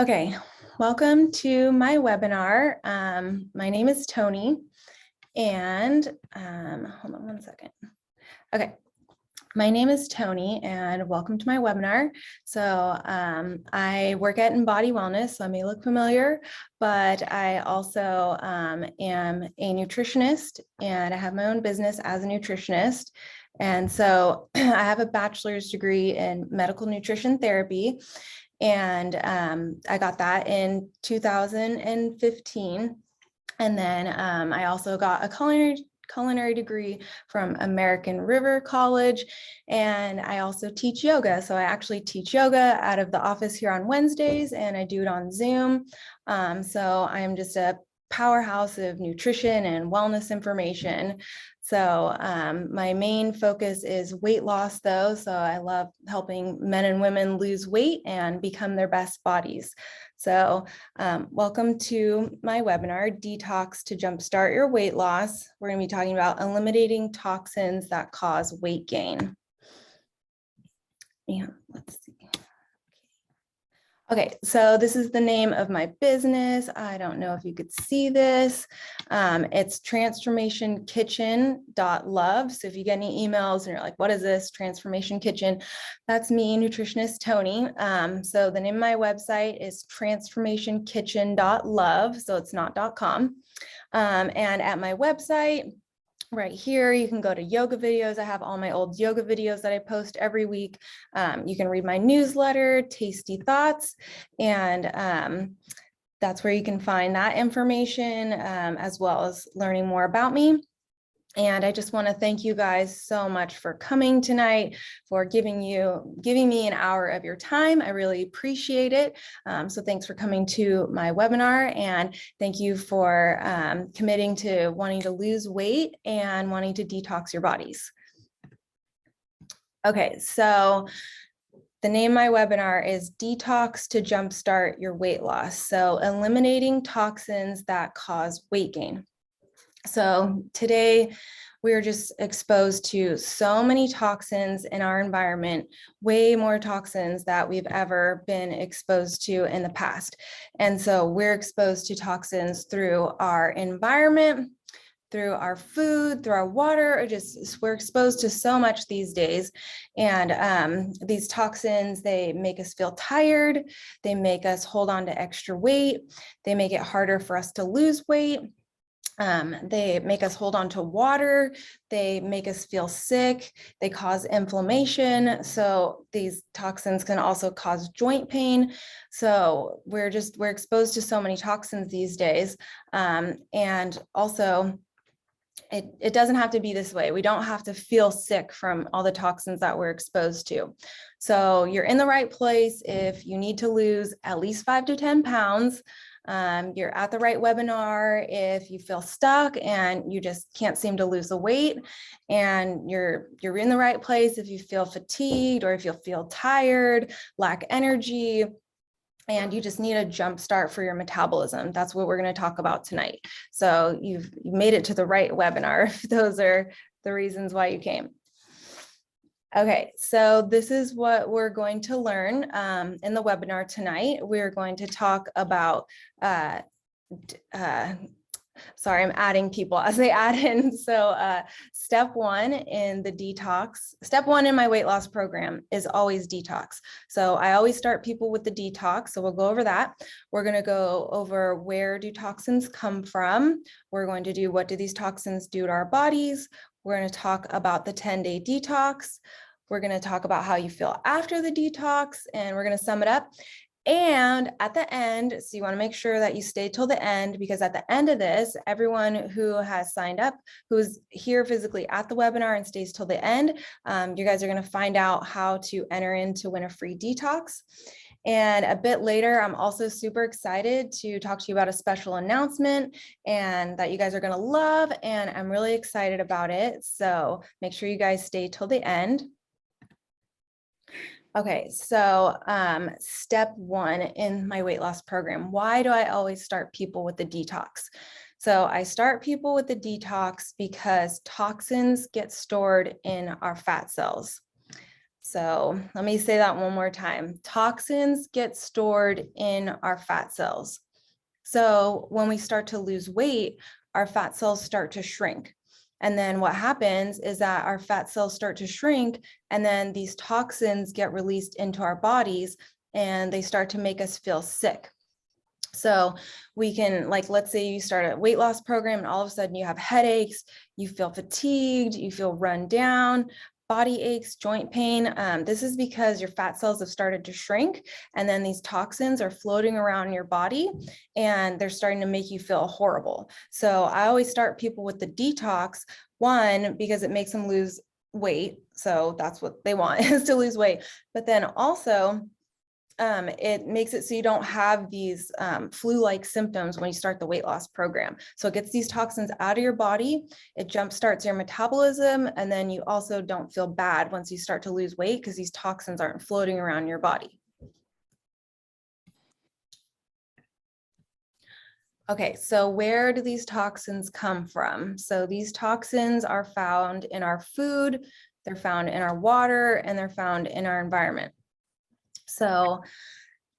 Okay, welcome to my webinar. My name is Tony, and hold on one second. Okay, my name is Tony, and welcome to my webinar. So I work at Embody Wellness, so I may look familiar, but I also am a nutritionist, and I have my own business as a nutritionist. And so I have a bachelor's degree in medical nutrition therapy. And I got that in 2015. And then I also got a culinary degree from American River College. And I also teach yoga. So I actually teach yoga out of the office here on Wednesdays, and I do it on Zoom. So I am just a powerhouse of nutrition and wellness information. So my main focus is weight loss though. So I love helping men and women lose weight and become their best bodies. So welcome to my webinar, Detox to Jumpstart Your Weight Loss. We're going to be talking about eliminating toxins that cause weight gain. Yeah, let's see. Okay, so this is the name of my business. I don't know if you could see this. It's transformationkitchen.love. So if you get any emails and you're like, what is this? Transformation Kitchen. That's me, nutritionist Tony. So the name of my website is transformationkitchen.love. So it's not .com. And at my website, right here, you can go to yoga videos. I have all my old yoga videos that I post every week. You can read my newsletter, Tasty Thoughts, and that's where you can find that information, as well as learning more about me. And I just want to thank you guys so much for coming tonight, for giving me an hour of your time. I really appreciate it. So thanks for coming to my webinar, and thank you for committing to wanting to lose weight and wanting to detox your bodies. Okay, so the name of my webinar is Detox to Jumpstart Your Weight Loss. So eliminating toxins that cause weight gain. So today we are just exposed to so many toxins in our environment, way more toxins that we've ever been exposed to in the past. And so we're exposed to toxins through our environment, through our food, through our water, or just we're exposed to so much these days. And these toxins, they make us feel tired. They make us hold on to extra weight. They make it harder for us to lose weight. They make us hold on to water. They make us feel sick. They cause inflammation. So these toxins can also cause joint pain. So we're exposed to so many toxins these days. And also, it doesn't have to be this way. We don't have to feel sick from all the toxins that we're exposed to. So you're in the right place if you need to lose at least 5 to 10 pounds. You're at the right webinar if you feel stuck and you just can't seem to lose the weight, and you're in the right place if you feel fatigued or if you feel tired, lack energy, and you just need a jump start for your metabolism. That's what we're going to talk about tonight. So you've made it to the right webinar if those are the reasons why you came. Okay, so this is what we're going to learn in the webinar tonight. We're going to talk about, sorry, I'm adding people as they add in. So step one in my weight loss program is always detox. So I always start people with the detox. So we'll go over that. We're going to go over where do toxins come from. We're going to do what do these toxins do to our bodies. We're going to talk about the 10-day detox. We're going to talk about how you feel after the detox, and we're going to sum it up. And at the end, so you want to make sure that you stay till the end, because at the end of this, everyone who has signed up, who's here physically at the webinar and stays till the end, you guys are going to find out how to enter in to win a free detox. And a bit later, I'm also super excited to talk to you about a special announcement and that you guys are going to love, and I'm really excited about it. So make sure you guys stay till the end. Okay, so step one in my weight loss program, why do I always start people with the detox? So I start people with the detox because toxins get stored in our fat cells. So let me say that one more time. Toxins get stored in our fat cells. So when we start to lose weight, our fat cells start to shrink. And then what happens is that our fat cells start to shrink, and then these toxins get released into our bodies and they start to make us feel sick. So we can, like, let's say you start a weight loss program and all of a sudden you have headaches, you feel fatigued, you feel run down, body aches, joint pain. This is because your fat cells have started to shrink, and then these toxins are floating around your body and they're starting to make you feel horrible. So I always start people with the detox, one, because it makes them lose weight. So that's what they want, is to lose weight. But then also, it makes it so you don't have these flu-like symptoms when you start the weight loss program. So it gets these toxins out of your body, it jumpstarts your metabolism, and then you also don't feel bad once you start to lose weight because these toxins aren't floating around your body. Okay, so where do these toxins come from? So these toxins are found in our food, they're found in our water, and they're found in our environment. So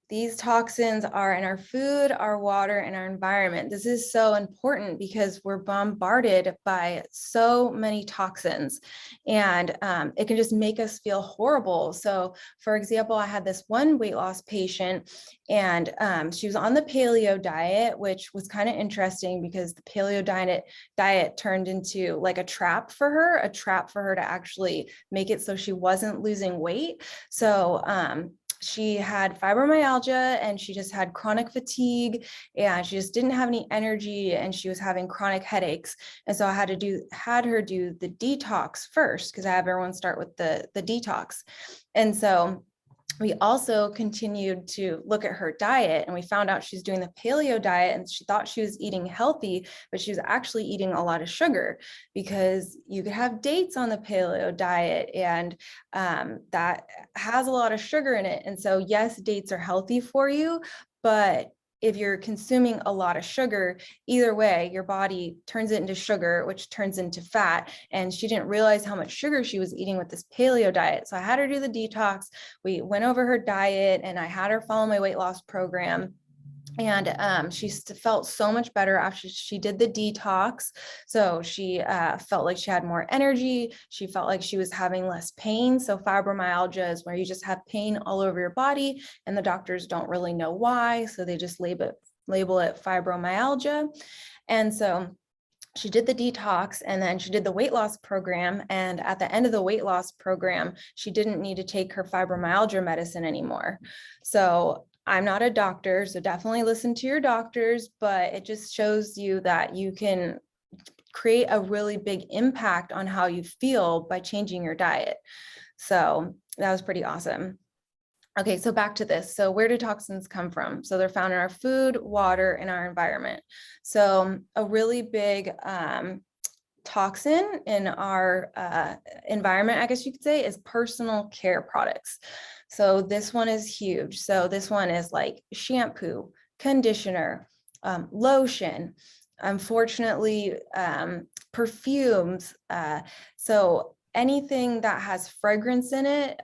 these toxins are in our food, our water, and our environment. This is so important because we're bombarded by so many toxins, and it can just make us feel horrible. So for example, I had this one weight loss patient, and she was on the paleo diet, which was kind of interesting because the paleo diet turned into like a trap for her to actually make it so she wasn't losing weight. So she had fibromyalgia and she just had chronic fatigue and she just didn't have any energy and she was having chronic headaches. And so I had her do the detox first, because I have everyone start with the detox. And so we also continued to look at her diet, and we found out she's doing the paleo diet and she thought she was eating healthy, but she was actually eating a lot of sugar, because you could have dates on the paleo diet, and that has a lot of sugar in it. And so yes, dates are healthy for you, but if you're consuming a lot of sugar, either way, your body turns it into sugar, which turns into fat. And she didn't realize how much sugar she was eating with this paleo diet. So I had her do the detox. We went over her diet and I had her follow my weight loss program. And she felt so much better after she did the detox. So she felt like she had more energy. She felt like she was having less pain. So fibromyalgia is where you just have pain all over your body and the doctors don't really know why. So they just label it fibromyalgia. And so she did the detox and then she did the weight loss program. And at the end of the weight loss program, she didn't need to take her fibromyalgia medicine anymore. So I'm not a doctor, so definitely listen to your doctors, but it just shows you that you can create a really big impact on how you feel by changing your diet. So that was pretty awesome. Okay, so back to this. So where do toxins come from? So they're found in our food, water, and our environment. So a really big toxin in our environment, I guess you could say, is personal care products. So this one is huge. So this one is like shampoo, conditioner, lotion, unfortunately, perfumes. So anything that has fragrance in it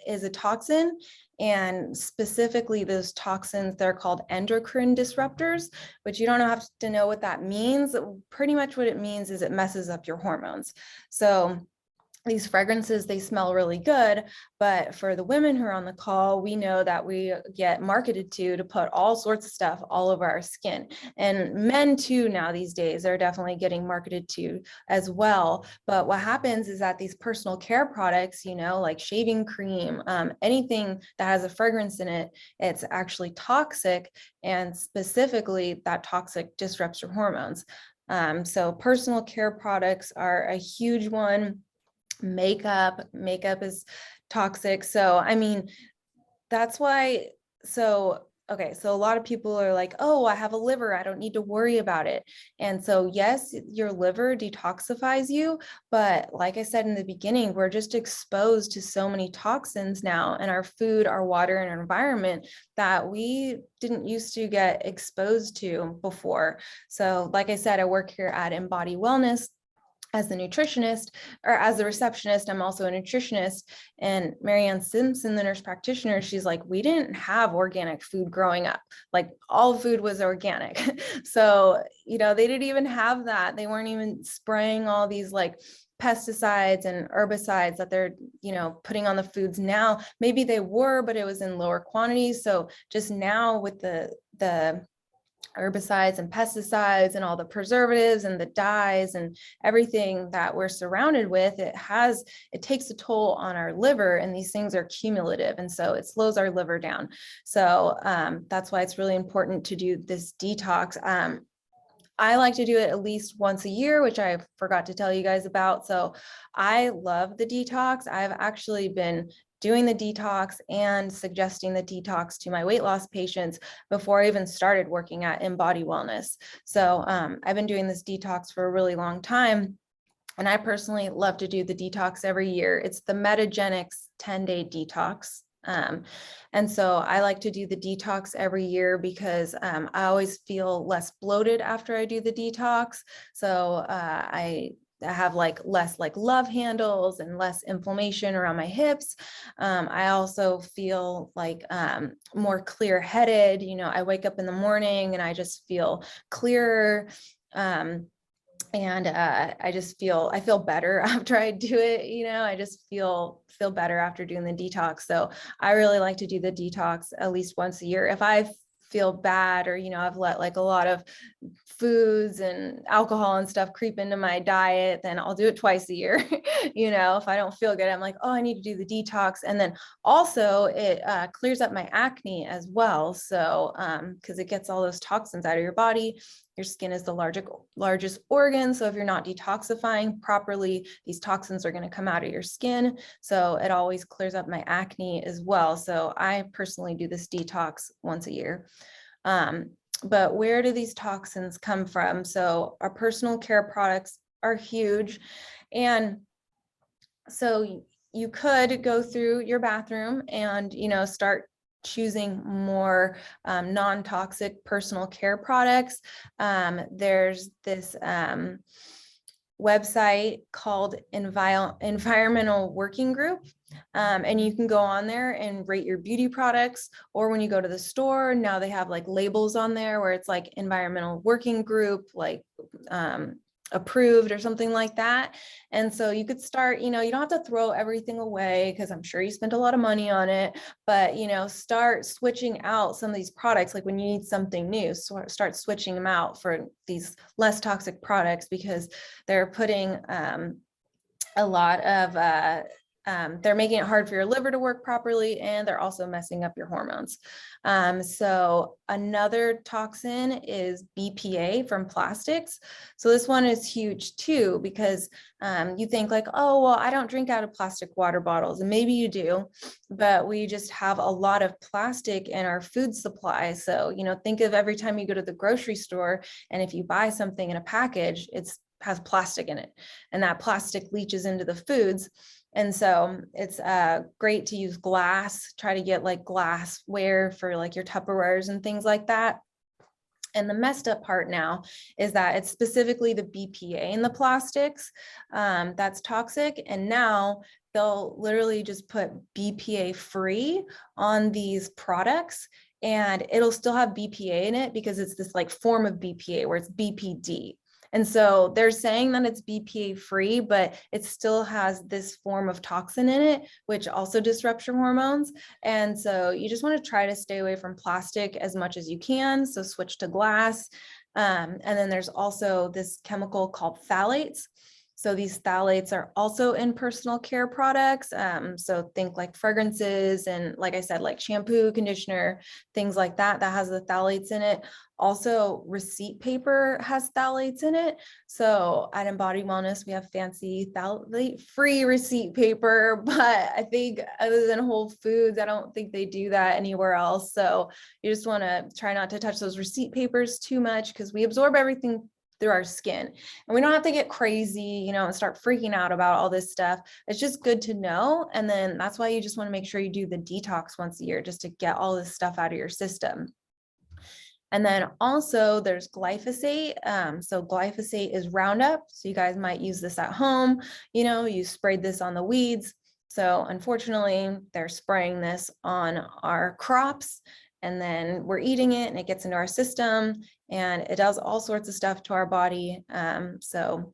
is a toxin. And specifically those toxins, they're called endocrine disruptors, which you don't have to know what that means. Pretty much what it means is it messes up your hormones. So these fragrances, they smell really good, but for the women who are on the call, we know that we get marketed to put all sorts of stuff all over our skin. And men too now these days are definitely getting marketed to as well. But what happens is that these personal care products, like shaving cream, anything that has a fragrance in it, it's actually toxic, and specifically that toxic disrupts your hormones. So personal care products are a huge one. Makeup is toxic. So, I mean, that's why, okay, so a lot of people are like, oh, I have a liver, I don't need to worry about it. And so, yes, your liver detoxifies you, but like I said in the beginning, we're just exposed to so many toxins now in our food, our water, and our environment that we didn't used to get exposed to before. So, like I said, I work here at Embody Wellness. as the nutritionist or as the receptionist, I'm also a nutritionist. And Marianne Simpson, the nurse practitioner, she's like, we didn't have organic food growing up. Like all food was organic. So, you know, they didn't even have that. They weren't even spraying all these like pesticides and herbicides that they're, you know, putting on the foods now. Maybe they were, but it was in lower quantities. So just now with the herbicides and pesticides and all the preservatives and the dyes and everything that we're surrounded with, it takes a toll on our liver, and these things are cumulative, and so it slows our liver down. So that's why it's really important to do this detox. I like to do it at least once a year, which I forgot to tell you guys about. So I love the detox. I've actually been doing the detox and suggesting the detox to my weight loss patients before I even started working at InBody Wellness. So I've been doing this detox for a really long time. And I personally love to do the detox every year. It's the Metagenics 10-day detox. And so I like to do the detox every year because I always feel less bloated after I do the detox. So I have like less like love handles and less inflammation around my hips. I also feel like more clear headed. You know, I wake up in the morning and I just feel clearer. And I feel better after I do it. You know, I just feel better after doing the detox. So I really like to do the detox at least once a year. If I feel bad, or, you know, I've let like a lot of foods and alcohol and stuff creep into my diet, then I'll do it twice a year. You know, if I don't feel good, I'm like, oh, I need to do the detox. And then also it clears up my acne as well. So because it gets all those toxins out of your body. Your skin is the largest organ. So if you're not detoxifying properly, these toxins are going to come out of your skin. So it always clears up my acne as well. So I personally do this detox once a year. But where do these toxins come from? So our personal care products are huge. And so you could go through your bathroom and, you know, start choosing more non-toxic personal care products. There's this website called Environmental Working Group. And you can go on there and rate your beauty products, or when you go to the store, now they have like labels on there where it's like Environmental Working Group, like approved or something like that. And so you could start, you know, you don't have to throw everything away because I'm sure you spent a lot of money on it, but, you know, start switching out some of these products. Like when you need something new, so start switching them out for these less toxic products, because they're putting a lot of they're making it hard for your liver to work properly, and they're also messing up your hormones. So another toxin is BPA from plastics. So this one is huge too, because you think like, oh, well, I don't drink out of plastic water bottles, and maybe you do, but we just have a lot of plastic in our food supply. So, you know, think of every time you go to the grocery store, and if you buy something in a package, has plastic in it, and that plastic leaches into the foods. And so it's great to use glass, try to get like glassware for like your Tupperwares and things like that. And the messed up part now is that it's specifically the BPA in the plastics that's toxic. And now they'll literally just put BPA free on these products, and it'll still have BPA in it because it's this like form of BPA where it's BPD. And so they're saying that it's BPA free, but it still has this form of toxin in it, which also disrupts your hormones. And so you just want to try to stay away from plastic as much as you can. So switch to glass. And then there's also this chemical called phthalates. So these phthalates are also in personal care products. So think like fragrances and, like I said, like shampoo, conditioner, things like that, that has the phthalates in it. Also, receipt paper has phthalates in it. So at InBody Wellness, we have fancy phthalate-free receipt paper, but I think other than Whole Foods, I don't think they do that anywhere else. So you just want to try not to touch those receipt papers too much, because we absorb everything through our skin, and we don't have to get crazy, you know, and start freaking out about all this stuff. It's just good to know. And then that's why you just want to make sure you do the detox once a year, just to get all this stuff out of your system. And then also there's glyphosate. So glyphosate is Roundup. So you guys might use this at home. You know, you sprayed this on the weeds. So unfortunately, they're spraying this on our crops, and then we're eating it and it gets into our system and it does all sorts of stuff to our body. So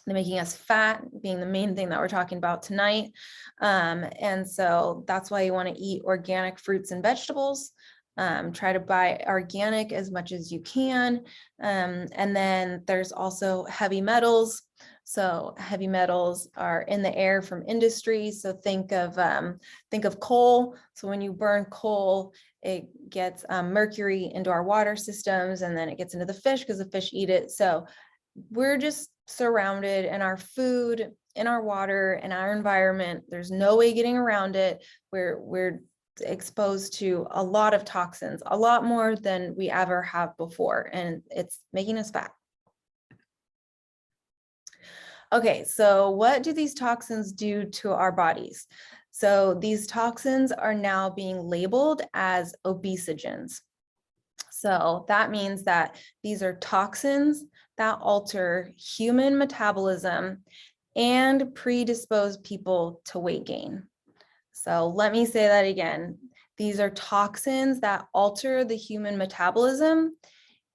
they're making us fat, being the main thing that we're talking about tonight. And so that's why you want to eat organic fruits and vegetables. Try to buy organic as much as you can. And then there's also heavy metals. So heavy metals are in the air from industry. So think of coal. So when you burn coal, it gets mercury into our water systems, and then it gets into the fish because the fish eat it. So we're just surrounded in our food, in our water, in our environment. There's no way getting around it. We're exposed to a lot of toxins, a lot more than we ever have before, and it's making us fat. Okay, so what do these toxins do to our bodies? So these toxins are now being labeled as obesogens. So that means that these are toxins that alter human metabolism and predispose people to weight gain. So let me say that again. These are toxins that alter the human metabolism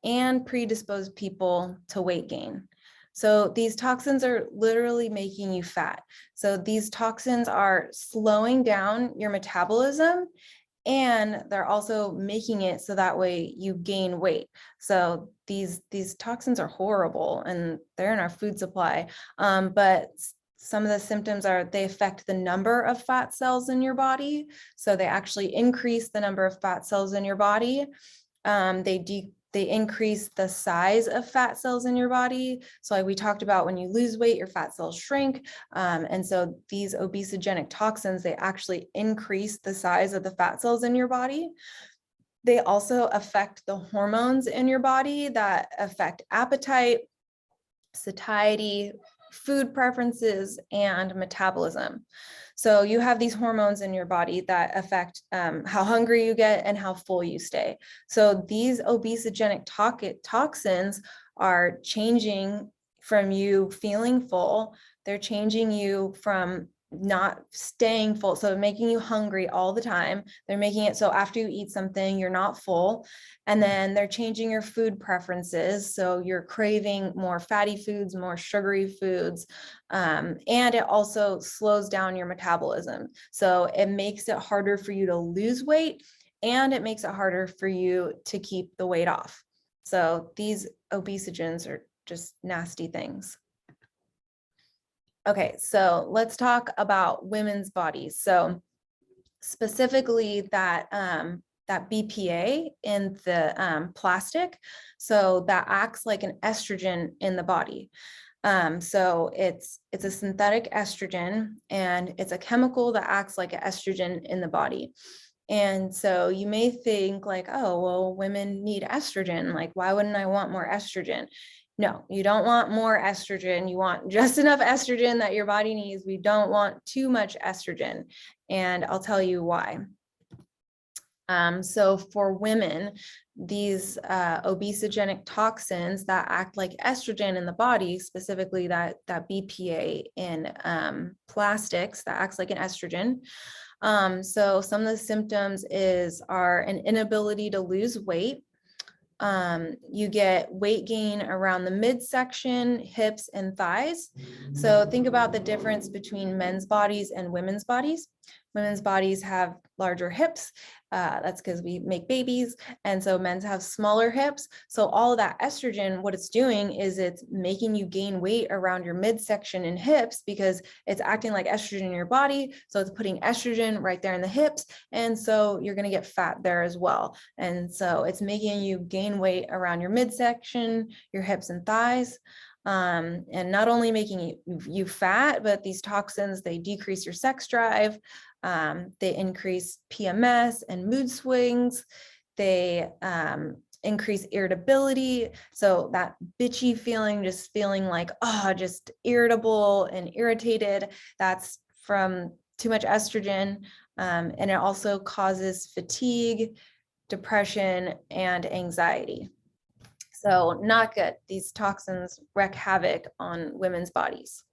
and predispose people to weight gain. So these toxins are literally making you fat. So these toxins are slowing down your metabolism, and they're also making it so that way you gain weight. So these toxins are horrible and they're in our food supply. But some of the symptoms are they affect the number of fat cells in your body. So they actually increase the number of fat cells in your body. They increase the size of fat cells in your body. So like we talked about, when you lose weight, your fat cells shrink. And so these obesogenic toxins, they actually increase the size of the fat cells in your body. They also affect the hormones in your body that affect appetite, satiety, food preferences, and metabolism. So you have these hormones in your body that affect how hungry you get and how full you stay. So these obesogenic toxins are changing from you feeling full. They're changing you from not staying full, so making you hungry all the time. They're making it so after you eat something, you're not full. And then they're changing your food preferences. So you're craving more fatty foods, more sugary foods. And it also slows down your metabolism. So it makes it harder for you to lose weight, and it makes it harder for you to keep the weight off. So these obesogens are just nasty things. Okay, so let's talk about women's bodies. So specifically that BPA in the plastic, so that acts like an estrogen in the body. So it's a synthetic estrogen, and it's a chemical that acts like an estrogen in the body. And so you may think like, oh, well, women need estrogen. Like, why wouldn't I want more estrogen? No, you don't want more estrogen. You want just enough estrogen that your body needs. We don't want too much estrogen. And I'll tell you why. So for women, these obesogenic toxins that act like estrogen in the body, specifically that BPA in plastics that acts like an estrogen. So some of the symptoms are an inability to lose weight. You get weight gain around the midsection, hips, and thighs. So think about the difference between men's bodies and women's bodies. Women's bodies have larger hips. That's because we make babies. And so men's have smaller hips. So all of that estrogen, what it's doing is it's making you gain weight around your midsection and hips because it's acting like estrogen in your body. So it's putting estrogen right there in the hips. And so you're going to get fat there as well. And so it's making you gain weight around your midsection, your hips and thighs. And not only making you fat, but these toxins, they decrease your sex drive. They increase PMS and mood swings. They increase irritability. So that bitchy feeling, just feeling like, oh, just irritable and irritated, that's from too much estrogen. And it also causes fatigue, depression, and anxiety. So not good. These toxins wreak havoc on women's bodies.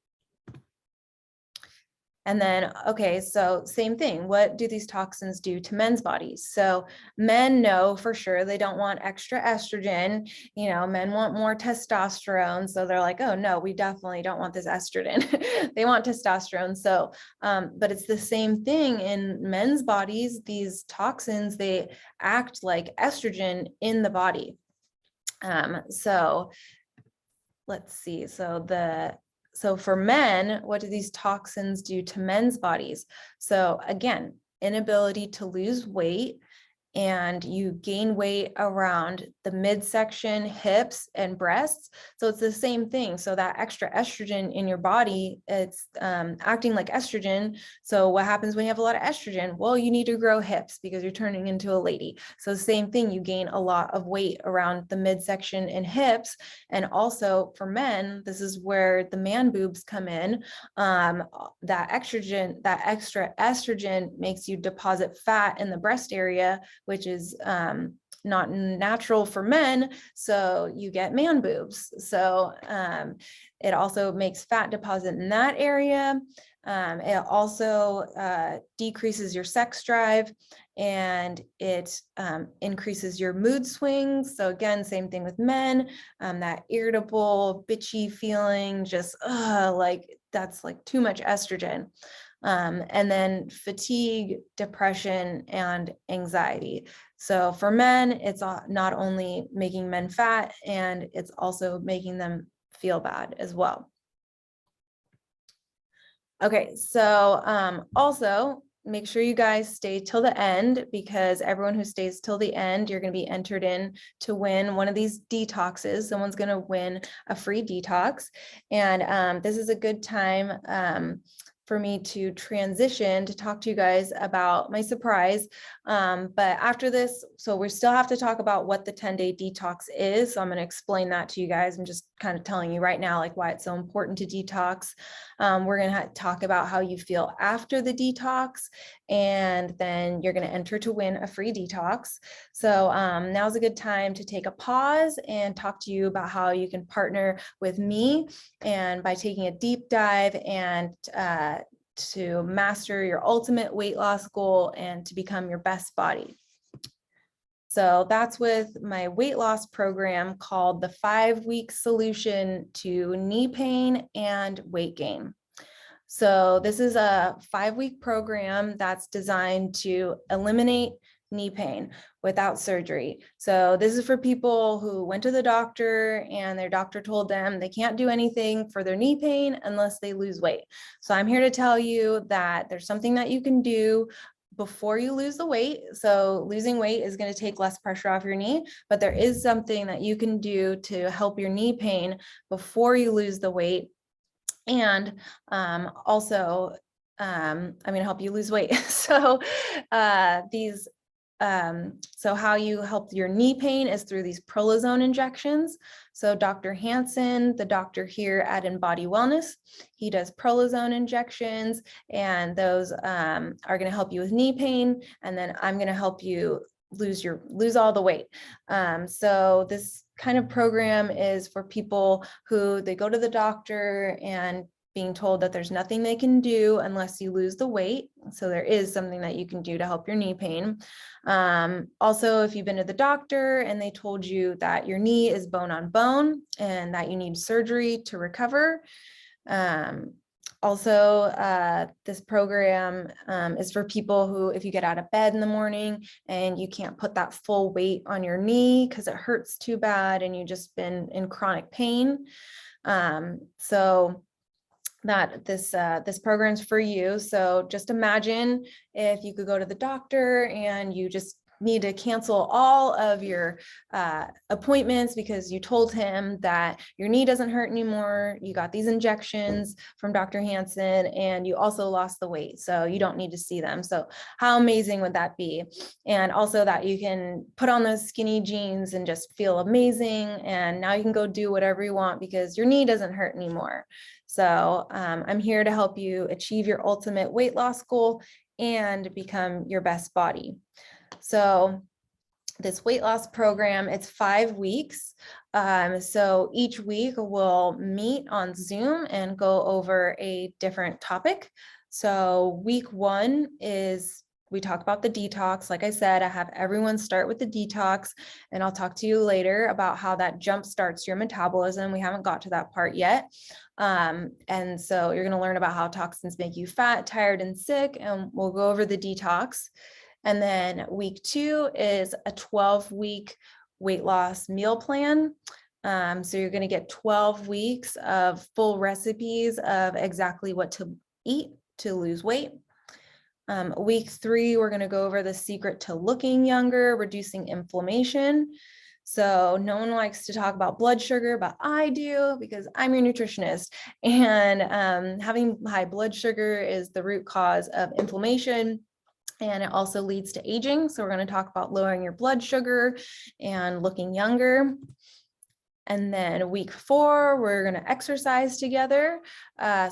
And then, okay, so same thing. What do these toxins do to men's bodies? So men know for sure they don't want extra estrogen. You know, men want more testosterone. So they're like, oh no, we definitely don't want this estrogen. They want testosterone. So, but it's the same thing in men's bodies. These toxins, they act like estrogen in the body. So let's see. So for men, what do these toxins do to men's bodies? So again, inability to lose weight, and you gain weight around the midsection, hips, and breasts. So it's the same thing. So that extra estrogen in your body, it's acting like estrogen. So what happens when you have a lot of estrogen? Well, you need to grow hips because you're turning into a lady. So same thing, you gain a lot of weight around the midsection and hips. And also for men, this is where the man boobs come in. That extra estrogen makes you deposit fat in the breast area, which is not natural for men. So you get man boobs. So it also makes fat deposit in that area. It also decreases your sex drive, and it increases your mood swings. So again, same thing with men, that irritable, bitchy feeling, just like that's like too much estrogen. And then fatigue, depression, and anxiety. So for men, it's not only making men fat, and it's also making them feel bad as well. Okay, so also make sure you guys stay till the end, because everyone who stays till the end, you're going to be entered in to win one of these detoxes. Someone's going to win a free detox. And this is a good time for me to transition to talk to you guys about my surprise. But after this, so we still have to talk about what the 10-day detox is. So I'm going to explain that to you guys. I'm just kind of telling you right now, like why it's so important to detox. We're going to talk about how you feel after the detox, and then you're going to enter to win a free detox. So now's a good time to take a pause and talk to you about how you can partner with me, and by taking a deep dive and to master your ultimate weight loss goal and to become your best body. So that's with my weight loss program called the 5-week solution to knee pain and weight gain. So this is a 5-week program that's designed to eliminate knee pain without surgery. So this is for people who went to the doctor and their doctor told them they can't do anything for their knee pain unless they lose weight. So I'm here to tell you that there's something that you can do before you lose the weight. So losing weight is going to take less pressure off your knee, but there is something that you can do to help your knee pain before you lose the weight. And also, I'm going to help you lose weight. So so how you help your knee pain is through these prolozone injections. So Dr. Hansen, the doctor here at Embody Wellness, he does prolozone injections, and those are going to help you with knee pain. And then I'm going to help you lose all the weight. So this kind of program is for people who they go to the doctor and being told that there's nothing they can do unless you lose the weight. So there is something that you can do to help your knee pain. Also, if you've been to the doctor and they told you that your knee is bone on bone and that you need surgery to recover. Also, this program is for people who, if you get out of bed in the morning and you can't put that full weight on your knee because it hurts too bad and you've just been in chronic pain. So that this program's for you. So just imagine if you could go to the doctor and you just need to cancel all of your appointments because you told him that your knee doesn't hurt anymore. You got these injections from Dr. Hansen and you also lost the weight. So you don't need to see them. So how amazing would that be? And also that you can put on those skinny jeans and just feel amazing. And now you can go do whatever you want because your knee doesn't hurt anymore. So I'm here to help you achieve your ultimate weight loss goal and become your best body. So this weight loss program. It's 5 weeks. So each week we'll meet on Zoom and go over a different topic. So week 1 is we talk about the detox. Like I said, I have everyone start with the detox, and I'll talk to you later about how that jump starts your metabolism. We haven't got to that part yet. And so you're going to learn about how toxins make you fat, tired, and sick, and we'll go over the detox. And then week 2 is a 12-week weight loss meal plan. So you're going to get 12 weeks of full recipes of exactly what to eat to lose weight. Week 3, we're going to go over the secret to looking younger, reducing inflammation. So no one likes to talk about blood sugar, but I do because I'm your nutritionist. And having high blood sugar is the root cause of inflammation. And it also leads to aging. So we're going to talk about lowering your blood sugar and looking younger. And then week 4, we're going to exercise together.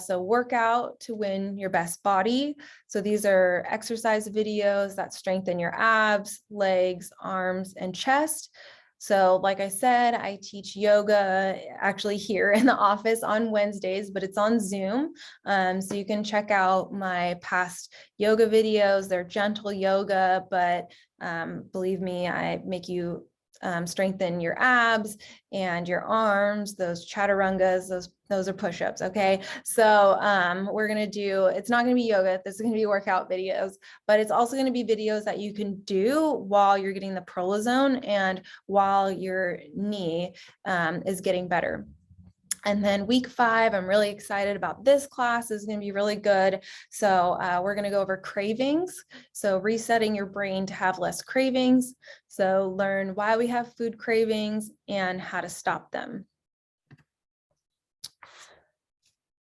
So work out to win your best body. So these are exercise videos that strengthen your abs, legs, arms, and chest. So like I said, I teach yoga actually here in the office on Wednesdays, but it's on Zoom. So you can check out my past yoga videos. They're gentle yoga, but believe me, I make you strengthen your abs and your arms, those chaturangas, those are push-ups. Okay. So we're going to do, it's not going to be yoga. This is going to be workout videos, but it's also going to be videos that you can do while you're getting the prolozone and while your knee is getting better. And then week 5, I'm really excited about this class. Is going to be really good. So we're going to go over cravings. So resetting your brain to have less cravings. So learn why we have food cravings and how to stop them.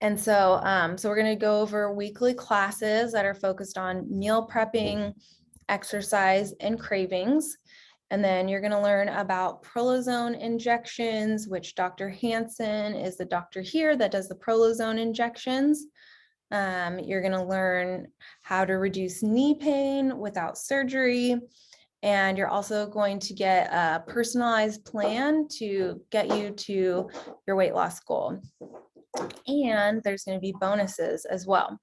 And so, we're going to go over weekly classes that are focused on meal prepping, exercise, and cravings. And then you're going to learn about prolozone injections, which Dr. Hansen is the doctor here that does the prolozone injections. You're going to learn how to reduce knee pain without surgery. And you're also going to get a personalized plan to get you to your weight loss goal. And there's going to be bonuses as well.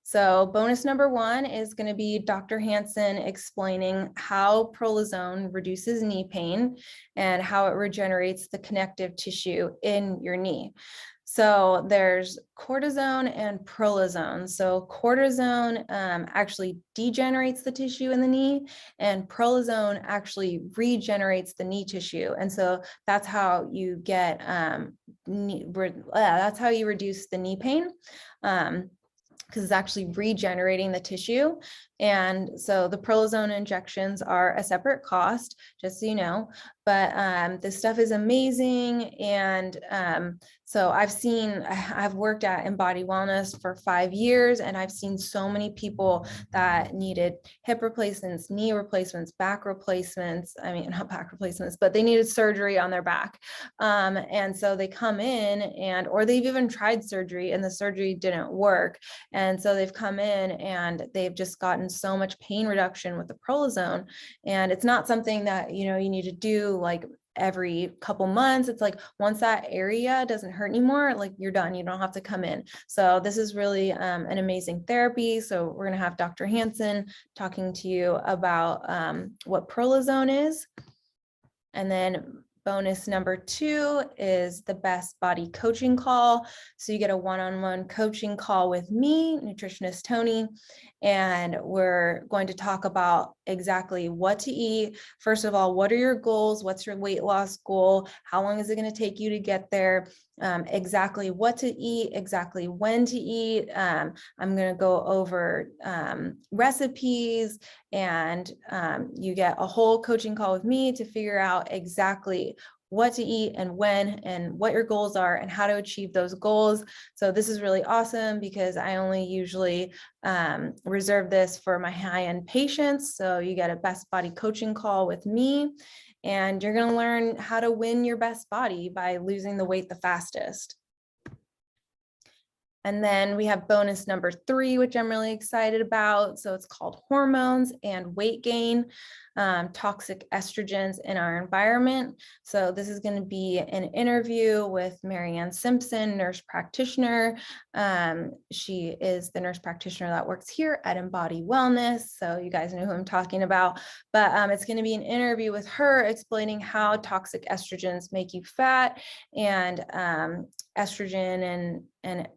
So bonus number 1 is going to be Dr. Hansen explaining how prolozone reduces knee pain and how it regenerates the connective tissue in your knee. So there's cortisone and prolozone. So cortisone actually degenerates the tissue in the knee, and prolozone actually regenerates the knee tissue. And so that's how you get, that's how you reduce the knee pain. Because it's actually regenerating the tissue. And so the prolozone injections are a separate cost, just so you know, but this stuff is amazing. And so I've worked at Embody Wellness for 5 years, and I've seen so many people that needed hip replacements, knee replacements, back replacements. I mean, not back replacements, but they needed surgery on their back. And so they come in or they've even tried surgery and the surgery didn't work. And so they've come in and they've just gotten so much pain reduction with the prolozone. And it's not something that, you need to do like every couple months. It's like once that area doesn't hurt anymore, like you're done, you don't have to come in. So this is really an amazing therapy. So we're going to have Dr. Hansen talking to you about what prolozone is. And then bonus number 2 is the best body coaching call. So you get a one-on-one coaching call with me, nutritionist Tony, and we're going to talk about exactly what to eat. First of all, what are your goals? What's your weight loss goal? How long is it going to take you to get there? Exactly what to eat, exactly when to eat. I'm going to go over recipes, and you get a whole coaching call with me to figure out exactly what to eat and when and what your goals are and how to achieve those goals. So this is really awesome because I only usually reserve this for my high-end patients. So you get a best body coaching call with me, and you're going to learn how to win your best body by losing the weight the fastest. And then we have bonus number 3, which I'm really excited about. So it's called hormones and weight gain, toxic estrogens in our environment. So this is going to be an interview with Marianne Simpson, nurse practitioner. She is the nurse practitioner that works here at Embody Wellness. So you guys know who I'm talking about, but it's going to be an interview with her explaining how toxic estrogens make you fat, and estrogen and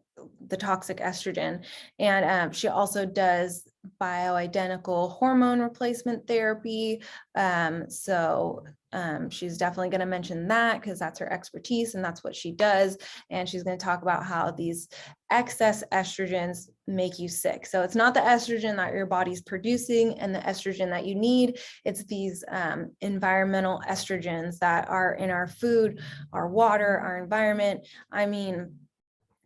the toxic estrogen. And she also does bioidentical hormone replacement therapy. She's definitely going to mention that because that's her expertise and that's what she does. And she's going to talk about how these excess estrogens make you sick. So it's not the estrogen that your body's producing and the estrogen that you need. It's these environmental estrogens that are in our food, our water, our environment. I mean,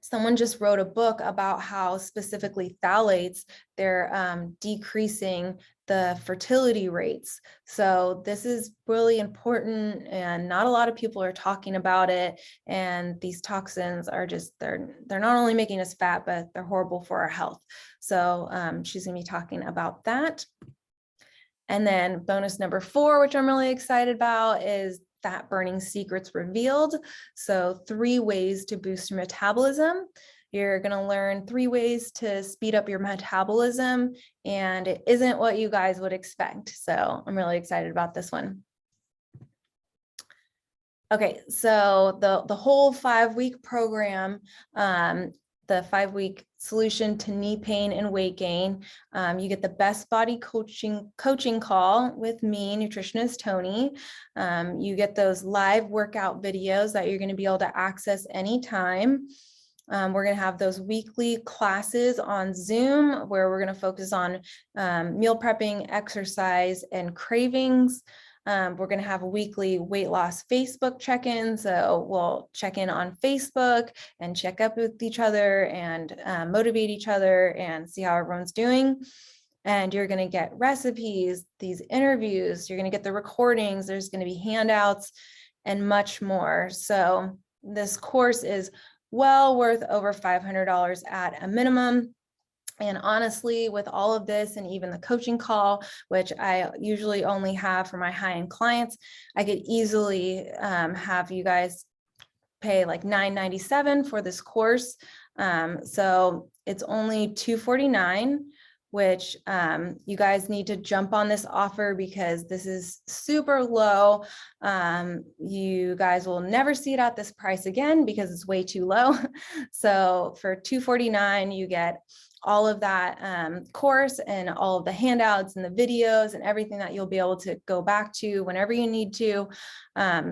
someone just wrote a book about how specifically phthalates, they're decreasing the fertility rates. So this is really important and not a lot of people are talking about it. And these toxins are just, they're not only making us fat, but they're horrible for our health. So she's gonna be talking about that. And then bonus number 4, which I'm really excited about, is Fat Burning Secrets Revealed. So 3 ways to boost your metabolism. You're going to learn 3 ways to speed up your metabolism, and it isn't what you guys would expect. So I'm really excited about this one. Okay, so the whole 5-week program, the 5-week solution to knee pain and weight gain. You get the best body coaching call with me, nutritionist Tony. You get those live workout videos that you're going to be able to access anytime. We're going to have those weekly classes on Zoom where we're going to focus on meal prepping, exercise, and cravings. We're going to have a weekly weight loss Facebook check-in. So we'll check in on Facebook and check up with each other and motivate each other and see how everyone's doing. And you're going to get recipes, these interviews, you're going to get the recordings, there's going to be handouts and much more. So this course is well worth over $500 at a minimum. And honestly, with all of this and even the coaching call, which I usually only have for my high-end clients, I could easily have you guys pay like $997 for this course. So it's only $249, which you guys need to jump on this offer because this is super low. You guys will never see it at this price again because it's way too low. So for $249, you get all of that course and all of the handouts and the videos and everything that you'll be able to go back to whenever you need to.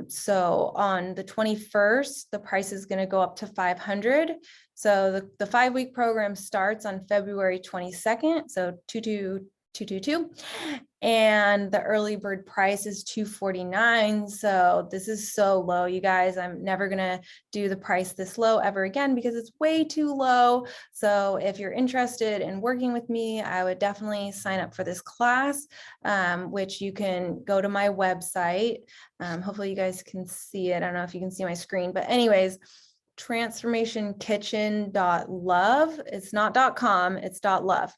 So on the 21st, the price is going to go up to $500. So the 5-week program starts on February 22nd. So 222, and the early bird price is $249. So this is so low, you guys. I'm never gonna do the price this low ever again because it's way too low. So if you're interested in working with me, I would definitely sign up for this class, which you can go to my website. Hopefully you guys can see it. I don't know if you can see my screen, but anyways, transformationkitchen.love. It's not .com, it's .love.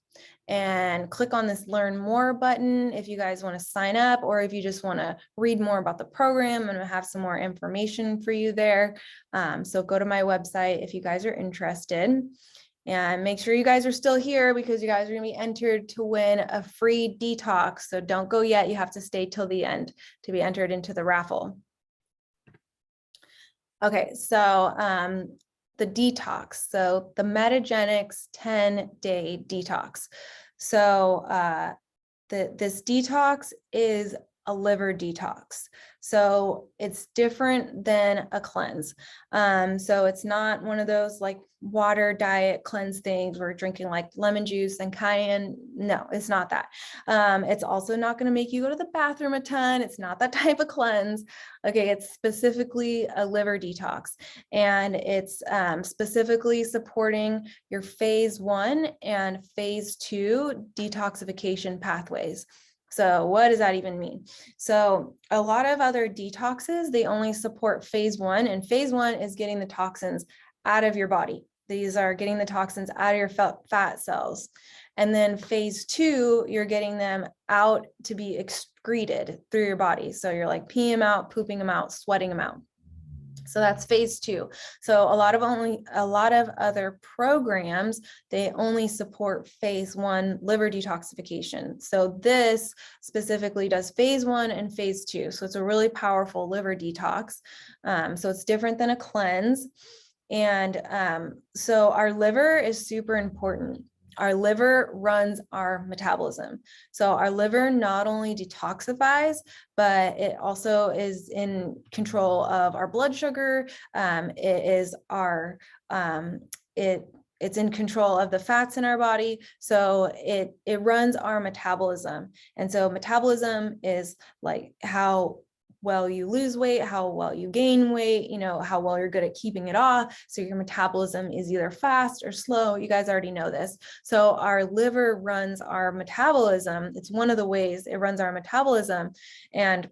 And click on this learn more button if you guys want to sign up, or if you just want to read more about the program. And I have some more information for you there. So go to my website if you guys are interested. And make sure you guys are still here because you guys are going to be entered to win a free detox. So don't go yet. You have to stay till the end to be entered into the raffle. Okay, so the detox, so the Metagenics 10-day detox. So this detox is a liver detox. So it's different than a cleanse. So it's not one of those like water diet cleanse things where we're drinking like lemon juice and cayenne. No, it's not that. It's also not going to make you go to the bathroom a ton. It's not that type of cleanse. Okay, it's specifically a liver detox, and it's specifically supporting your phase 1 and phase 2 detoxification pathways. So what does that even mean? So a lot of other detoxes, they only support phase 1, and phase 1 is getting the toxins out of your body. These are getting the toxins out of your fat cells. And then phase 2, you're getting them out to be excreted through your body. So you're like peeing them out, pooping them out, sweating them out. So that's phase 2. So a lot of other programs, they only support phase 1 liver detoxification. So this specifically does phase 1 and phase 2. So it's a really powerful liver detox. So it's different than a cleanse. And so our liver is super important. Our liver runs our metabolism. So our liver not only detoxifies, but it also is in control of our blood sugar. It's in control of the fats in our body. So it runs our metabolism. And so metabolism is like how well you lose weight, how well you gain weight, how well you're good at keeping it off. So your metabolism is either fast or slow. You guys already know this. So our liver runs our metabolism. It's one of the ways it runs our metabolism. And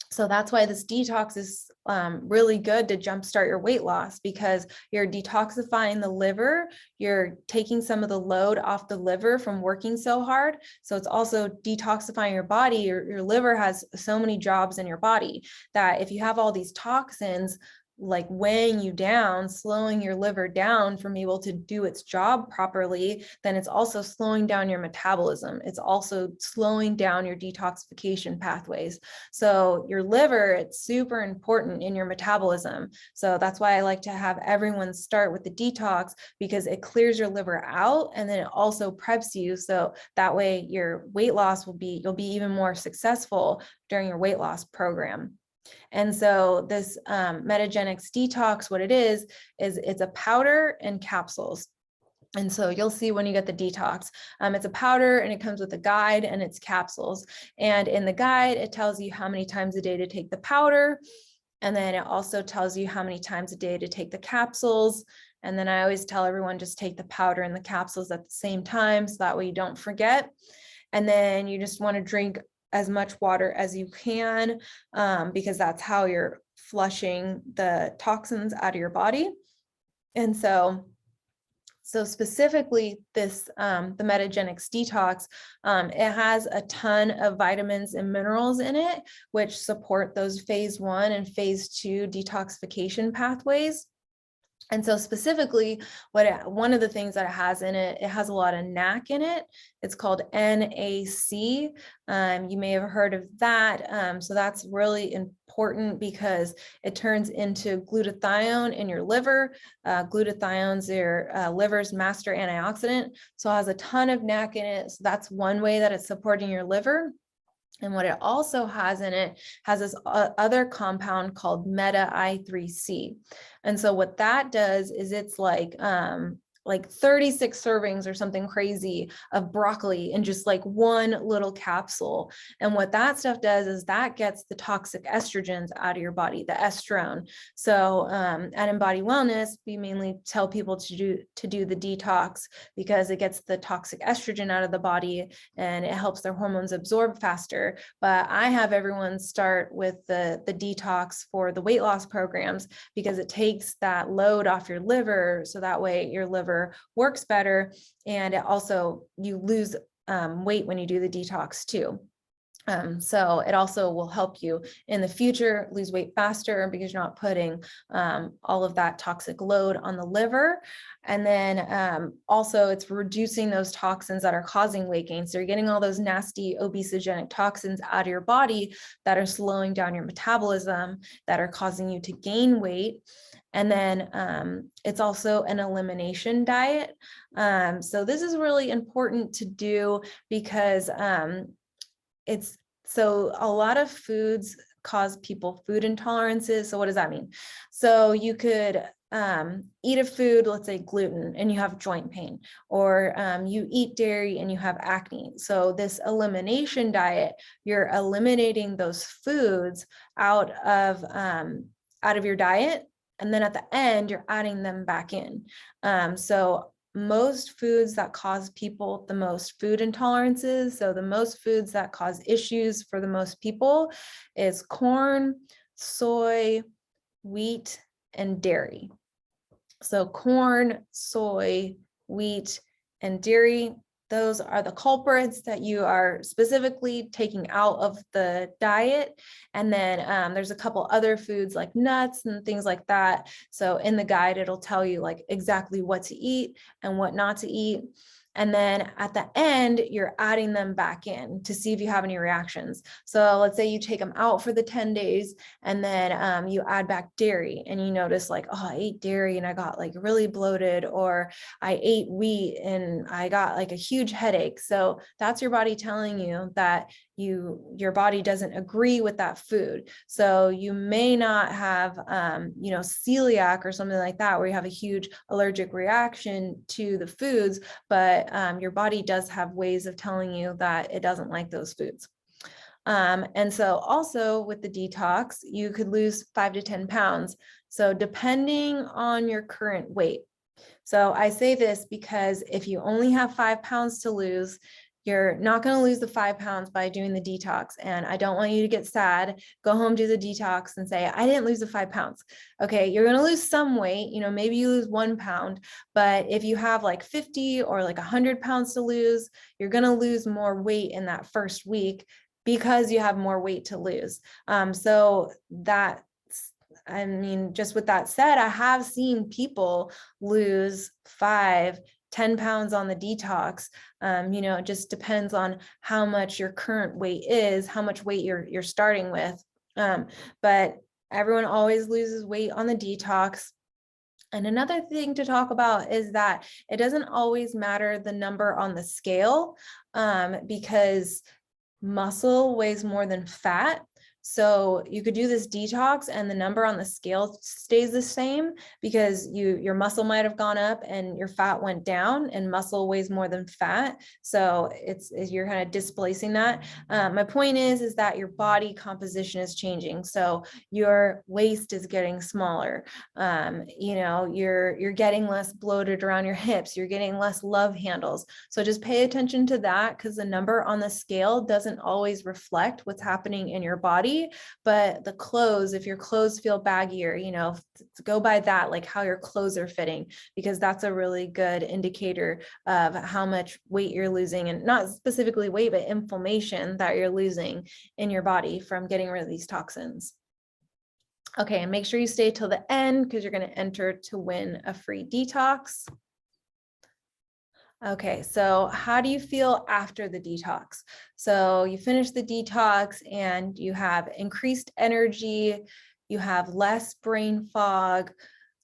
so that's why this detox is really good to jumpstart your weight loss, because you're detoxifying the liver. You're taking some of the load off the liver from working so hard. So it's also detoxifying your body. Your liver has so many jobs in your body that if you have all these toxins like weighing you down, slowing your liver down from able to do its job properly, then it's also slowing down your metabolism. It's also slowing down your detoxification pathways. So your liver, it's super important in your metabolism. So that's why I like to have everyone start with the detox, because it clears your liver out and then it also preps you. So that way your weight loss you'll be even more successful during your weight loss program. And so this Metagenics detox, what it is it's a powder and capsules. And so you'll see when you get the detox, it's a powder and it comes with a guide and it's capsules. And in the guide, it tells you how many times a day to take the powder. And then it also tells you how many times a day to take the capsules. And then I always tell everyone, just take the powder and the capsules at the same time, so that way you don't forget. And then you just want to drink as much water as you can, because that's how you're flushing the toxins out of your body. And so specifically this, the Metagenics detox, it has a ton of vitamins and minerals in it, which support those phase 1 and phase 2 detoxification pathways. And so specifically, one of the things that it has in it, it has a lot of NAC in it. It's called NAC. You may have heard of that. So that's really important because it turns into glutathione in your liver. Glutathione's your liver's master antioxidant. So it has a ton of NAC in it. So that's one way that it's supporting your liver. And what it also has in it has this other compound called Meta-I3C. And so what that does is it's like 36 servings or something crazy of broccoli in just like one little capsule. And what that stuff does is that gets the toxic estrogens out of your body, the estrone. So at Embody Wellness, we mainly tell people to do the detox because it gets the toxic estrogen out of the body and it helps their hormones absorb faster. But I have everyone start with the detox for the weight loss programs because it takes that load off your liver. So that way your liver works better, and it also, you lose weight when you do the detox too. So it also will help you in the future lose weight faster because you're not putting all of that toxic load on the liver. And then also it's reducing those toxins that are causing weight gain. So you're getting all those nasty obesogenic toxins out of your body that are slowing down your metabolism, that are causing you to gain weight. And then it's also an elimination diet. So this is really important to do because so a lot of foods cause people food intolerances. So what does that mean? So you could eat a food, let's say gluten, and you have joint pain, or you eat dairy and you have acne. So this elimination diet, you're eliminating those foods out of your diet. And then at the end, you're adding them back in. So most foods that cause people the most food intolerances, so the most foods that cause issues for the most people is corn, soy, wheat, and dairy. So corn, soy, wheat, and dairy, those are the culprits that you are specifically taking out of the diet. And then there's a couple other foods like nuts and things like that. So in the guide, it'll tell you like exactly what to eat and what not to eat. And then at the end, you're adding them back in to see if you have any reactions. So let's say you take them out for the 10 days and then you add back dairy and you notice like, oh, I ate dairy and I got like really bloated, or I ate wheat and I got like a huge headache. So that's your body telling you that your body doesn't agree with that food. So you may not have, celiac or something like that, where you have a huge allergic reaction to the foods, but your body does have ways of telling you that it doesn't like those foods. And so also with the detox, you could lose 5 to 10 pounds. So depending on your current weight. So I say this because if you only have 5 pounds to lose, you're not going to lose the 5 pounds by doing the detox. And I don't want you to get sad, go home, do the detox and say, I didn't lose the 5 pounds. Okay, you're going to lose some weight, maybe you lose 1 pound, but if you have like 50 or like 100 pounds to lose, you're going to lose more weight in that first week because you have more weight to lose. So that, I mean, just with that said, I have seen people lose 5, 10 pounds on the detox. It just depends on how much your current weight is, how much weight you're starting with. But everyone always loses weight on the detox. And another thing to talk about is that it doesn't always matter the number on the scale, because muscle weighs more than fat. So you could do this detox and the number on the scale stays the same because your muscle might have gone up and your fat went down, and muscle weighs more than fat. So you're kind of displacing that. My point is that your body composition is changing. So your waist is getting smaller. You're getting less bloated around your hips. You're getting less love handles. So just pay attention to that, because the number on the scale doesn't always reflect what's happening in your body. But the clothes, if your clothes feel baggier, go by that, like how your clothes are fitting, because that's a really good indicator of how much weight you're losing, and not specifically weight, but inflammation that you're losing in your body from getting rid of these toxins. Okay, and make sure you stay till the end, because you're going to enter to win a free detox. Okay, so how do you feel after the detox? So you finish the detox and you have increased energy, you have less brain fog,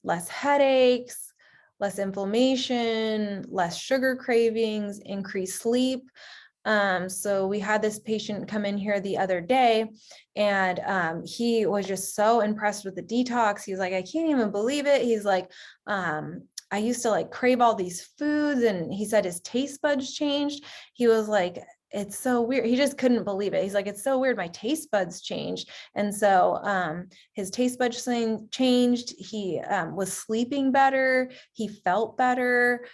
less headaches, less inflammation, less sugar cravings, increased sleep. So we had this patient come in here the other day, and he was just so impressed with the detox. He's like, I can't even believe it. He's like, I used to like crave all these foods, and he said his taste buds changed. He was like, it's so weird. He just couldn't believe it. He's like, it's so weird. My taste buds changed. And so his taste buds changed. He was sleeping better. He felt better.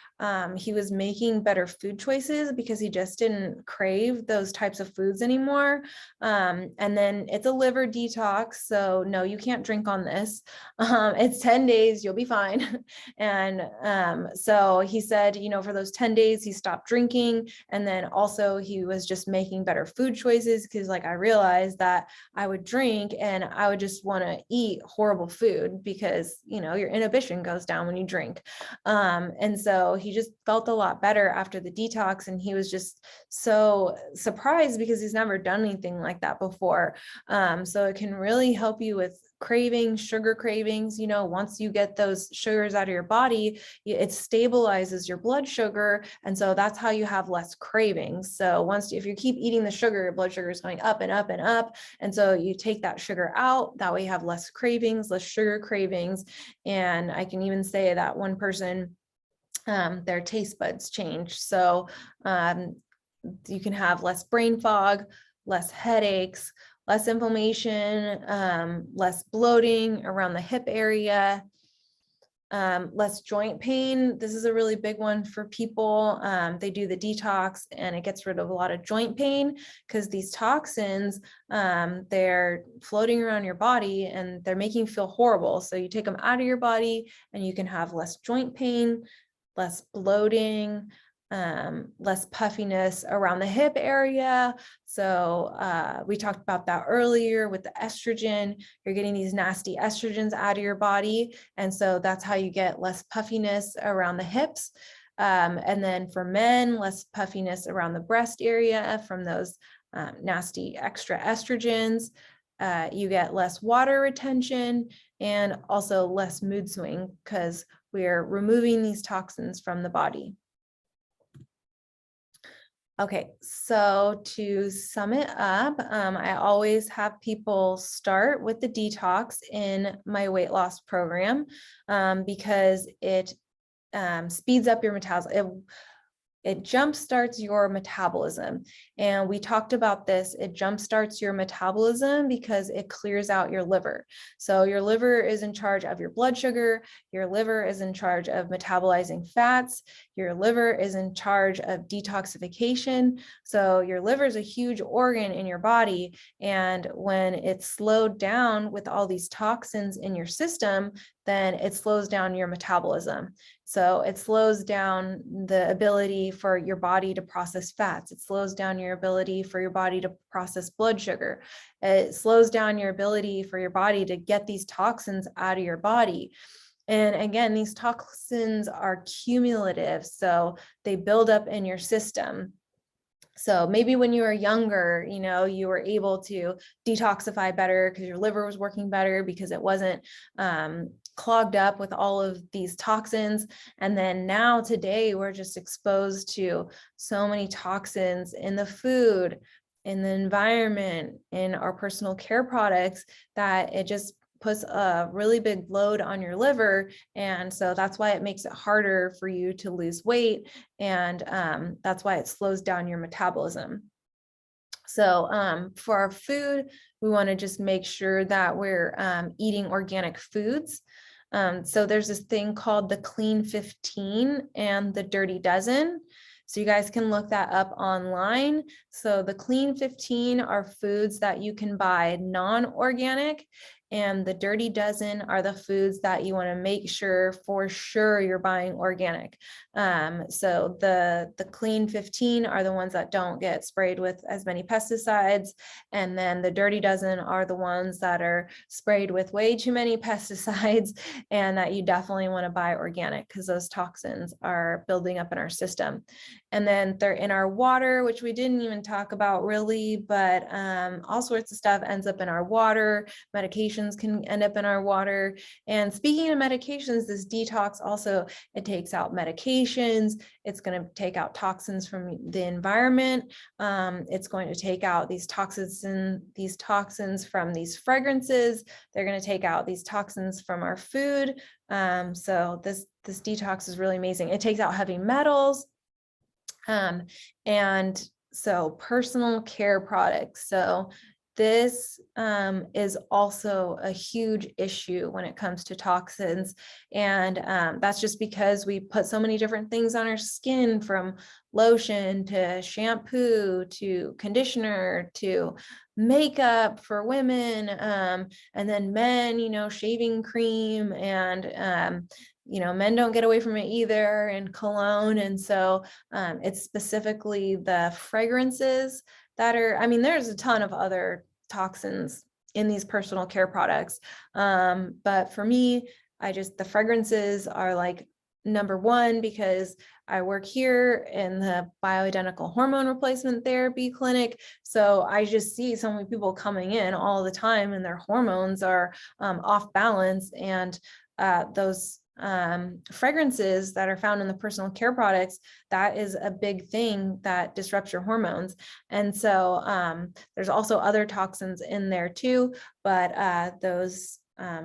He was making better food choices because he just didn't crave those types of foods anymore. And then it's a liver detox. So no, you can't drink on this. It's 10 days, you'll be fine. And so he said, for those 10 days, he stopped drinking. And then also he was just making better food choices, because like I realized that I would drink and I would just want to eat horrible food because your inhibition goes down when you drink. And so he just felt a lot better after the detox, and he was just so surprised because he's never done anything like that before. So it can really help you with cravings, sugar cravings. Once you get those sugars out of your body, it stabilizes your blood sugar, and so that's how you have less cravings. So if you keep eating the sugar, your blood sugar is going up and up and up, and so you take that sugar out, that way you have less cravings, less sugar cravings. And I can even say that one person, their taste buds change. So you can have less brain fog, less headaches, less inflammation, less bloating around the hip area. Less joint pain. This is a really big one for people. They do the detox and it gets rid of a lot of joint pain because these toxins, they're floating around your body and they're making you feel horrible. So you take them out of your body and you can have less joint pain, less bloating, less puffiness around the hip area. So we talked about that earlier with the estrogen. You're getting these nasty estrogens out of your body. And so that's how you get less puffiness around the hips. And then for men, less puffiness around the breast area from those nasty extra estrogens. You get less water retention and also less mood swing because we're removing these toxins from the body. Okay, so to sum it up, I always have people start with the detox in my weight loss program because it speeds up your metabolism. It jumpstarts your metabolism. And we talked about this. It jumpstarts your metabolism because it clears out your liver. So your liver is in charge of your blood sugar. Your liver is in charge of metabolizing fats. Your liver is in charge of detoxification. So your liver is a huge organ in your body. And when it's slowed down with all these toxins in your system, then it slows down your metabolism. So it slows down the ability for your body to process fats. It slows down your ability for your body to process blood sugar. It slows down your ability for your body to get these toxins out of your body. And again, these toxins are cumulative, so they build up in your system. So maybe when you were younger, you were able to detoxify better because your liver was working better because it wasn't clogged up with all of these toxins. And then now today, we're just exposed to so many toxins in the food, in the environment, in our personal care products that it just puts a really big load on your liver. And so that's why it makes it harder for you to lose weight. And that's why it slows down your metabolism. So for our food, we want to just make sure that we're eating organic foods. So there's this thing called the Clean 15 and the Dirty Dozen. So you guys can look that up online. So the Clean 15 are foods that you can buy non-organic, and the Dirty Dozen are the foods that you want to make sure for sure you're buying organic. So the Clean 15 are the ones that don't get sprayed with as many pesticides. And then the Dirty Dozen are the ones that are sprayed with way too many pesticides and that you definitely want to buy organic because those toxins are building up in our system. And then they're in our water, which we didn't even talk about really, but all sorts of stuff ends up in our water. Medications can end up in our water. And speaking of medications, this detox also, it takes out medications. It's going to take out toxins from the environment. It's going to take out these toxins from these fragrances. They're going to take out these toxins from our food. So this detox is really amazing. It takes out heavy metals. And so personal care products. So this is also a huge issue when it comes to toxins. And that's just because we put so many different things on our skin, from lotion to shampoo to conditioner to makeup for women, and then men, shaving cream, and men don't get away from it either, and cologne. And so it's specifically the fragrances that are, there's a ton of other toxins in these personal care products. But for me, the fragrances are like number one, because I work here in the bioidentical hormone replacement therapy clinic. So I just see so many people coming in all the time and their hormones are off balance. And those fragrances that are found in the personal care products, that is a big thing that disrupts your hormones. And so there's also other toxins in there too, but those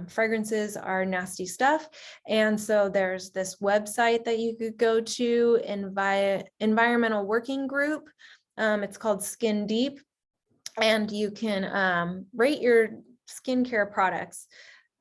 fragrances are nasty stuff. And so there's this website that you could go to, Environmental Working Group. It's called Skin Deep, and you can rate your skincare products.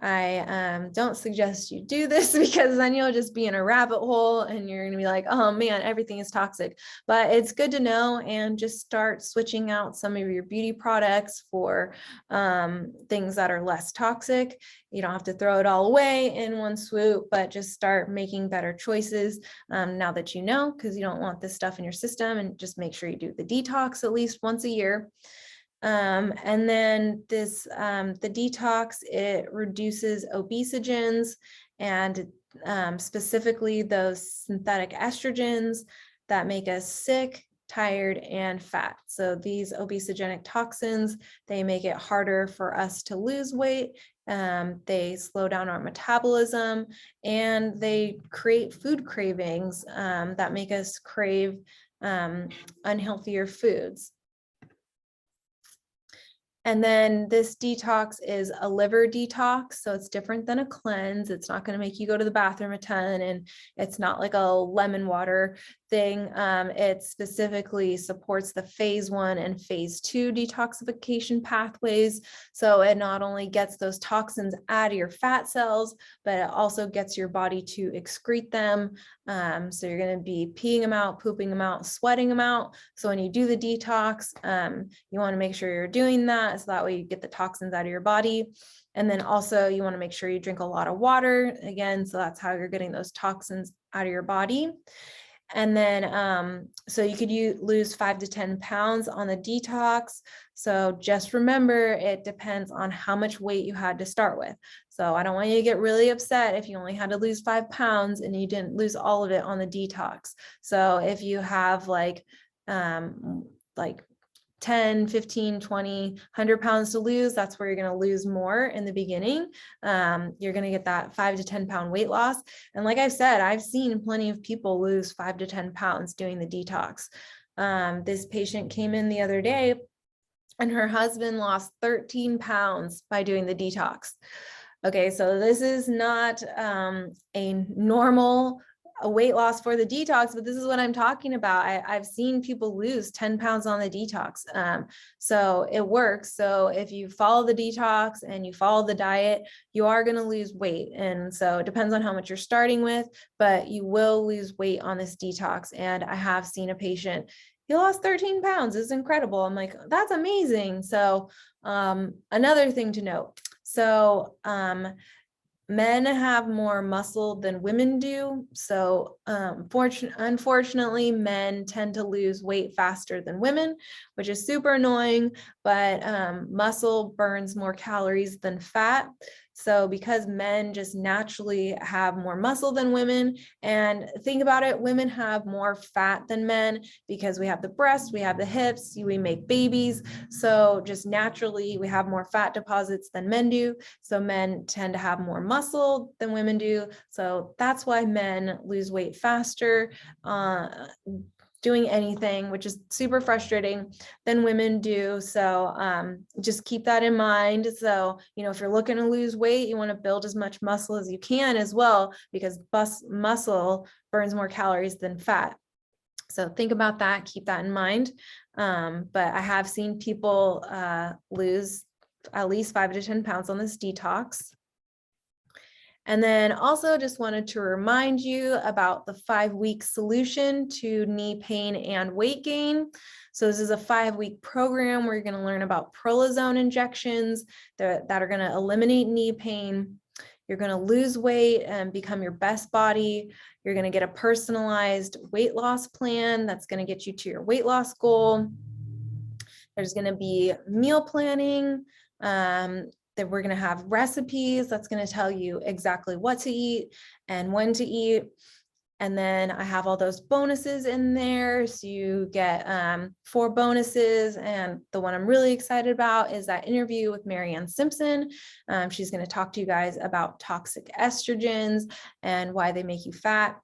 I don't suggest you do this because then you'll just be in a rabbit hole and you're going to be like, oh man, everything is toxic. But it's good to know, and just start switching out some of your beauty products for things that are less toxic. You don't have to throw it all away in one swoop, but just start making better choices now that you know, because you don't want this stuff in your system. And just make sure you do the detox at least once a year. And then this, the detox, it reduces obesogens and specifically those synthetic estrogens that make us sick, tired, and fat. So these obesogenic toxins, they make it harder for us to lose weight. They slow down our metabolism, and they create food cravings that make us crave unhealthier foods. And then this detox is a liver detox. So it's different than a cleanse. It's not going to make you go to the bathroom a ton, and it's not like a lemon water thing. It specifically supports the phase 1 and phase 2 detoxification pathways. So it not only gets those toxins out of your fat cells, but it also gets your body to excrete them. So you're going to be peeing them out, pooping them out, sweating them out. So when you do the detox, you want to make sure you're doing that, so that way you get the toxins out of your body. And then also you want to make sure you drink a lot of water again. So that's how you're getting those toxins out of your body. And then, so you could lose 5 to 10 pounds on the detox. So just remember, it depends on how much weight you had to start with. So I don't want you to get really upset if you only had to lose 5 pounds and you didn't lose all of it on the detox. So if you have like 10, 15, 20, 100 pounds to lose, that's where you're going to lose more in the beginning. You're going to get that 5 to 10 pound weight loss. And like I said, I've seen plenty of people lose 5 to 10 pounds doing the detox. This patient came in the other day and her husband lost 13 pounds by doing the detox. Okay, so this is not a normal weight loss for the detox, but this is what I'm talking about. I've seen people lose 10 pounds on the detox. So it works. So if you follow the detox and you follow the diet, you are going to lose weight. And so it depends on how much you're starting with, but you will lose weight on this detox. And I have seen a patient, he lost 13 pounds. It's incredible. I'm like, that's amazing. So another thing to note. So men have more muscle than women do. So unfortunately, men tend to lose weight faster than women, which is super annoying, but muscle burns more calories than fat. So because men just naturally have more muscle than women, and think about it, women have more fat than men because we have the breasts, we have the hips, we make babies. So just naturally, we have more fat deposits than men do. So men tend to have more muscle than women do. So that's why men lose weight faster doing anything, which is super frustrating, than women do. So just keep that in mind. So, if you're looking to lose weight, you want to build as much muscle as you can as well, because muscle burns more calories than fat. So think about that, keep that in mind. But I have seen people lose at least 5 to 10 pounds on this detox. And then also just wanted to remind you about the 5-week solution to knee pain and weight gain. So this is a 5-week program where you're going to learn about prolozone injections that are going to eliminate knee pain. You're going to lose weight and become your best body. You're going to get a personalized weight loss plan that's going to get you to your weight loss goal. There's going to be meal planning. That we're going to have recipes that's going to tell you exactly what to eat and when to eat. And then I have all those bonuses in there. So you get 4 bonuses. And the one I'm really excited about is that interview with Marianne Simpson. She's going to talk to you guys about toxic estrogens and why they make you fat.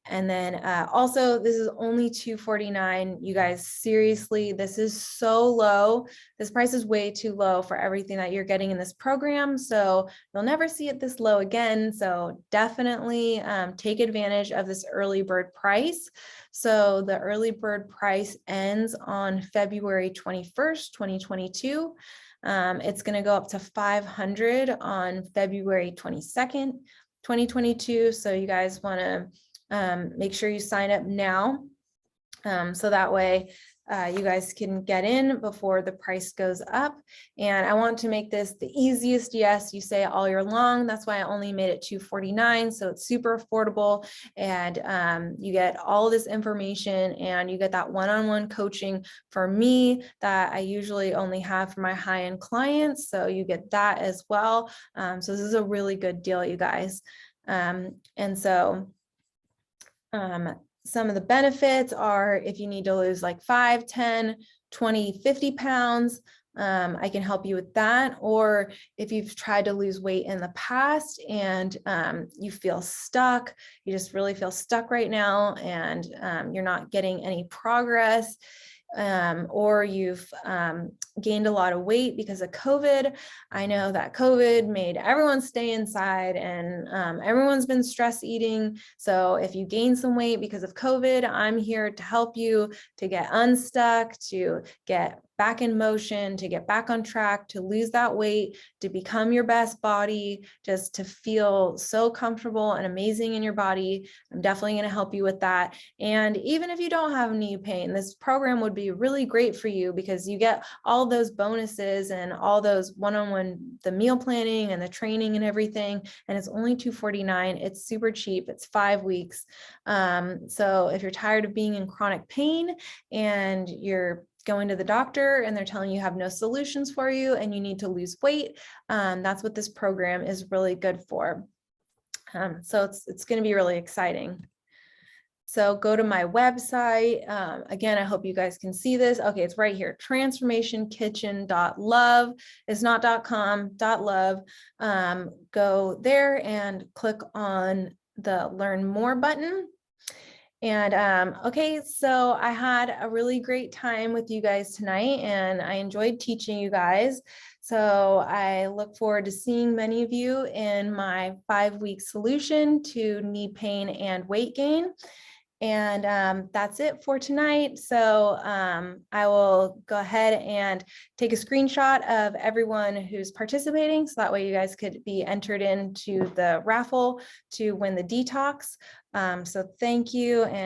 And then also, this is only $249. You guys, seriously, this is so low. This price is way too low for everything that you're getting in this program. So you'll never see it this low again. So definitely take advantage of this early bird price. So the early bird price ends on February 21st, 2022. It's going to go up to 500 on February 22nd, 2022. So you guys want to make sure you sign up now. So that way you guys can get in before the price goes up. And I want to make this the easiest yes you say all year long. That's why I only made it $249. So it's super affordable, and you get all this information, and you get that one-on-one coaching for me that I usually only have for my high-end clients. So you get that as well. So this is a really good deal, you guys. Some of the benefits are if you need to lose like 5, 10, 20, 50 pounds, I can help you with that. Or if you've tried to lose weight in the past and you feel stuck, you just really feel stuck right now, and you're not getting any progress, or you've gained a lot of weight because of COVID. I know that COVID made everyone stay inside, and everyone's been stress eating. So if you gain some weight because of COVID, I'm here to help you to get unstuck, to get back in motion, to get back on track, to lose that weight, to become your best body, just to feel so comfortable and amazing in your body. I'm definitely going to help you with that. And even if you don't have knee pain, this program would be really great for you, because you get all those bonuses and all those one-on-one, the meal planning and the training and everything. And it's only $249. It's super cheap. It's 5 weeks. So if you're tired of being in chronic pain and you're going to the doctor and they're telling you have no solutions for you and you need to lose weight, that's what this program is really good for. So it's going to be really exciting. So go to my website. Again, I hope you guys can see this. Okay, it's right here, transformationkitchen.love. It's not .com, .love. Go there and click on the Learn More button. And okay, so I had a really great time with you guys tonight, and I enjoyed teaching you guys. So I look forward to seeing many of you in my 5-week solution to knee pain and weight gain. And that's it for tonight. So I will go ahead and take a screenshot of everyone who's participating, so that way you guys could be entered into the raffle to win the Detox. So thank you.